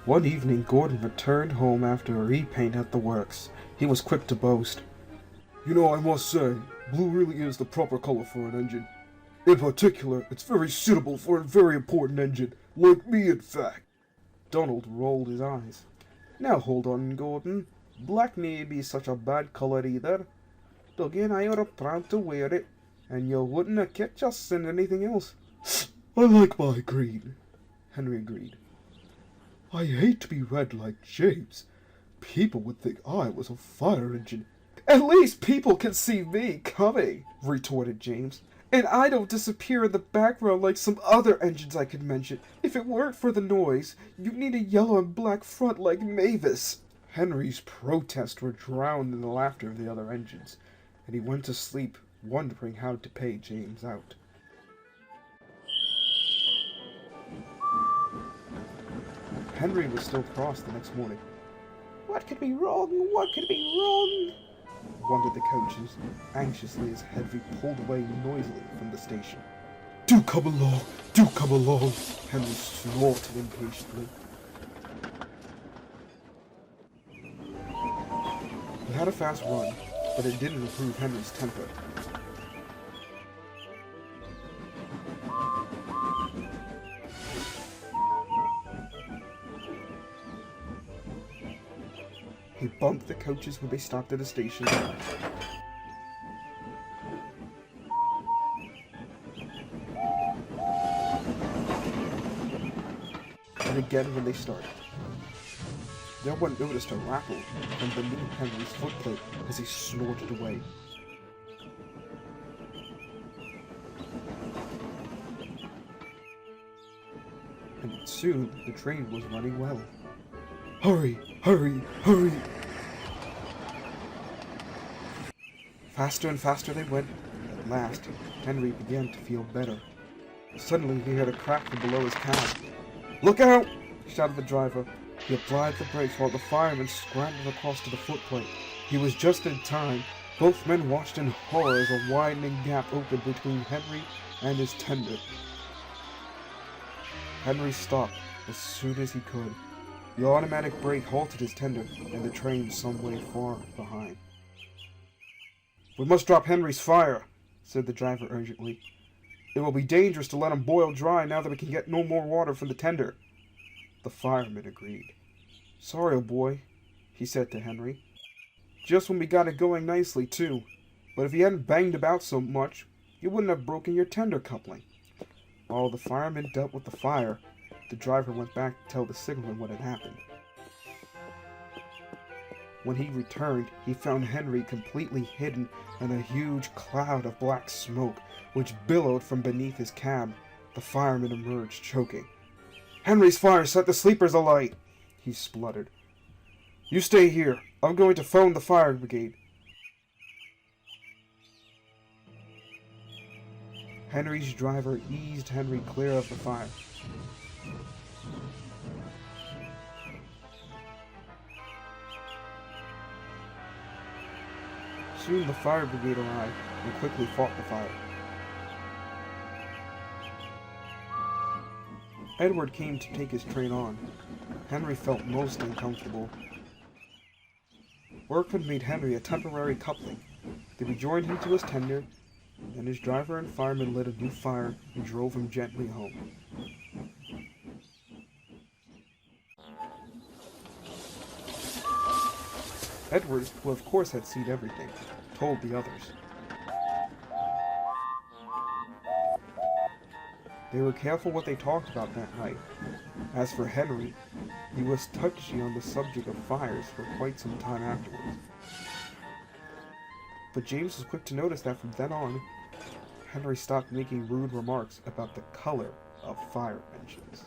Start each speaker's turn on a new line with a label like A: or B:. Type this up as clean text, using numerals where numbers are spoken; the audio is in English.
A: One evening, Gordon returned home after a repaint at the works. He was quick to boast.
B: You know, I must say, blue really is the proper color for an engine. In particular, it's very suitable for a very important engine, like me in fact.
A: Donald rolled his eyes. Now hold on, Gordon. Black may be such a bad color either. Again, I oughta proud to wear it, and you wouldn't have catch us in anything else.
B: I like my green,
A: Henry agreed.
B: I hate to be red like James. People would think I was a fire engine.
A: At least people can see me coming, retorted James. And I don't disappear in the background like some other engines I could mention. If it weren't for the noise, you'd need a yellow and black front like Mavis. Henry's protests were drowned in the laughter of the other engines, and he went to sleep wondering how to pay James out. Henry was still cross the next morning. What could be wrong? What could be wrong? Wondered the coaches, anxiously as Henry pulled away noisily from the station.
B: Do come along, do come along,
A: Henry snorted impatiently. He had a fast run, but it didn't improve Henry's temper. He bumped the coaches when they stopped at a station. And again when they started. No one noticed a rattle from beneath Henry's footplate as he snorted away. And soon the train was running well.
B: Hurry, hurry, hurry!
A: Faster and faster they went. At last, Henry began to feel better. Suddenly he heard a crack from below his cab. "Look out!" shouted the driver. He applied the brakes while the fireman scrambled across to the footplate. He was just in time. Both men watched in horror as a widening gap opened between Henry and his tender. Henry stopped as soon as he could. The automatic brake halted his tender, and the train some way far behind. "We must drop Henry's fire," said the driver urgently. "It will be dangerous to let him boil dry now that we can get no more water from the tender." The fireman agreed. "Sorry, old boy," he said to Henry. "Just when we got it going nicely, too. But if you hadn't banged about so much, you wouldn't have broken your tender coupling." While the fireman dealt with the fire, the driver went back to tell the signalman what had happened. When he returned, he found Henry completely hidden in a huge cloud of black smoke, which billowed from beneath his cab. The fireman emerged, choking. "Henry's fire set the sleepers alight," he spluttered. "You stay here. I'm going to phone the fire brigade." Henry's driver eased Henry clear of the fire. Soon the fire brigade arrived and quickly fought the fire. Edward came to take his train on. Henry felt most uncomfortable. Work had made Henry a temporary coupling. They rejoined him to his tender, and his driver and fireman lit a new fire and drove him gently home. Edward, who of course had seen everything, told the others. They were careful what they talked about that night. As for Henry, he was touchy on the subject of fires for quite some time afterwards. But James was quick to notice that from then on, Henry stopped making rude remarks about the color of fire engines.